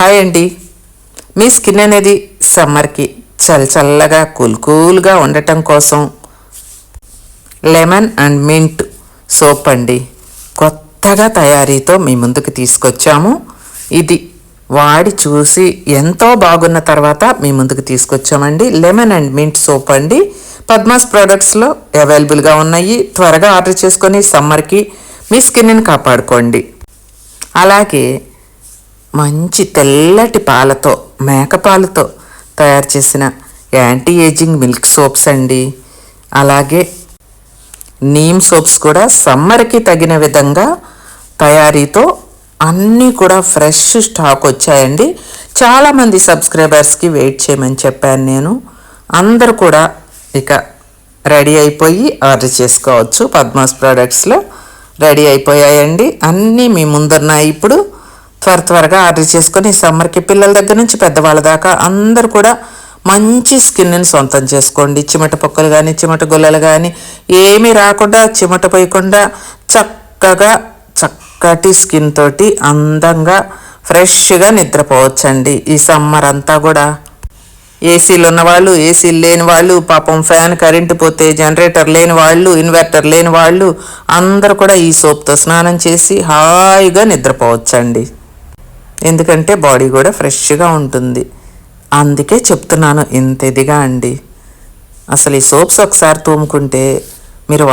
Hi అండి. మీ skin అనేది సమ్మర్కి చల్లగా కూల్గా ఉండటం కోసం లెమన్ అండ్ మింట్ సోప్ అండి కొత్తగా తయారీతో మీ ముందుకు తీసుకొచ్చాము. ఇది వాడి చూసి ఎంతో బాగున్న తర్వాత మీ ముందుకు తీసుకొచ్చామండి. లెమన్ అండ్ మింట్ సోప్ అండి. పద్మాస్ ప్రోడక్ట్స్లో అవైలబుల్గా ఉన్నాయి. త్వరగా ఆర్డర్ చేసుకొని సమ్మర్కి మీ స్కిన్ని కాపాడుకోండి. అలాగే మంచి తెల్లటి పాలతో, మేకపాలతో తయారు చేసిన యాంటీ ఏజింగ్ మిల్క్ సోప్స్ అండి. అలాగే నీమ్ సోప్స్ కూడా సమ్మర్కి తగిన విధంగా తయారీతో అన్నీ కూడా ఫ్రెష్ స్టాక్ వచ్చాయండి. చాలామంది సబ్స్క్రైబర్స్కి వెయిట్ చేయమని చెప్పాను నేను. అందరూ కూడా ఇక రెడీ అయిపోయి ఆర్డర్ చేసుకోవచ్చు. పద్మాస్ ప్రోడక్ట్స్లో రెడీ అయిపోయాయండి. అన్నీ మీ ముందున్నాయి. ఇప్పుడు త్వరగా ఆర్డర్ చేసుకొని సమ్మర్కి పిల్లల దగ్గర నుంచి పెద్దవాళ్ళ దాకా అందరూ కూడా మంచి స్కిన్ని సొంతం చేసుకోండి. చిమట పొక్కలు కానీ, చిమట గుల్లలు కానీ ఏమీ రాకుండా, చిమట పోయకుండా చక్కటి స్కిన్ తోటి అందంగా ఫ్రెష్గా నిద్రపోవచ్చండి. ఈ సమ్మర్ అంతా కూడా ఏసీలు ఉన్నవాళ్ళు, ఏసీలు లేని వాళ్ళు, పాపం ఫ్యాన్ కరెంటు పోతే జనరేటర్ లేని వాళ్ళు, ఇన్వర్టర్ లేని వాళ్ళు అందరూ కూడా ఈ సోప్తో స్నానం చేసి హాయిగా నిద్రపోవచ్చండి. ఎందుకంటే బాడీ కూడా ఫ్రెష్గా ఉంటుంది. అందుకే చెప్తున్నాను ఇంత ఇదిగా అండి. అసలు ఈ సోప్స్ ఒకసారి తోముకుంటే మీరు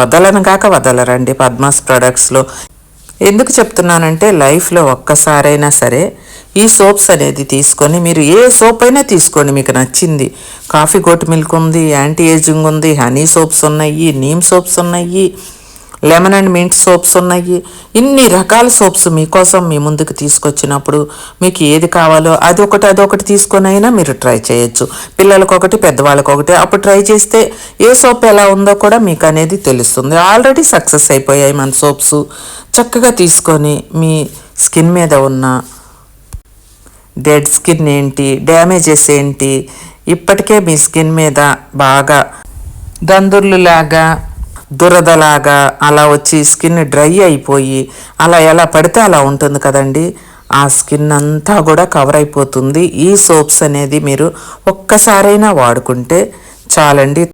వదలరండి పద్మాస్ ప్రోడక్ట్స్లో. ఎందుకు చెప్తున్నానంటే లైఫ్లో ఒక్కసారైనా సరే ఈ సోప్స్ అనేది తీసుకొని మీరు ఏ సోప్ అయినా తీసుకోండి, మీకు నచ్చింది. కాఫీ గోట్ మిల్క్ ఉంది, యాంటీ ఏజింగ్ ఉంది, హనీ సోప్స్ ఉన్నాయి, నీమ్ సోప్స్ ఉన్నాయి, లెమన్ అండ్ మింట్ సోప్స్ ఉన్నాయి. ఇన్ని రకాల సోప్స్ మీకోసం మీ ముందుకు తీసుకొచ్చినప్పుడు మీకు ఏది కావాలో అదొకటి తీసుకొని అయినా మీరు ట్రై చేయొచ్చు. పిల్లలకు ఒకటి, పెద్దవాళ్ళకి ఒకటి. అప్పుడు ట్రై చేస్తే ఏ సోప్ ఎలా ఉందో కూడా మీకు అనేది తెలుస్తుంది. ఆల్రెడీ సక్సెస్ అయిపోయాయి మన సోప్స్. చక్కగా తీసుకొని మీ స్కిన్ మీద ఉన్న డెడ్ స్కిన్ ఏంటి, డ్యామేజెస్ ఏంటి, ఇప్పటికే మీ స్కిన్ మీద బాగా దందుర్లులాగా, దురదలాగా అలా వచ్చి స్కిన్ డ్రై అయిపోయి అలా ఎలా పడితే అలా ఉంటుంది కదండి. ఆ స్కిన్ అంతా కూడా కవర్ అయిపోతుంది. ఈ సోప్స్ అనేది మీరు ఒక్కసారైనా వాడుకుంటే చాలండి.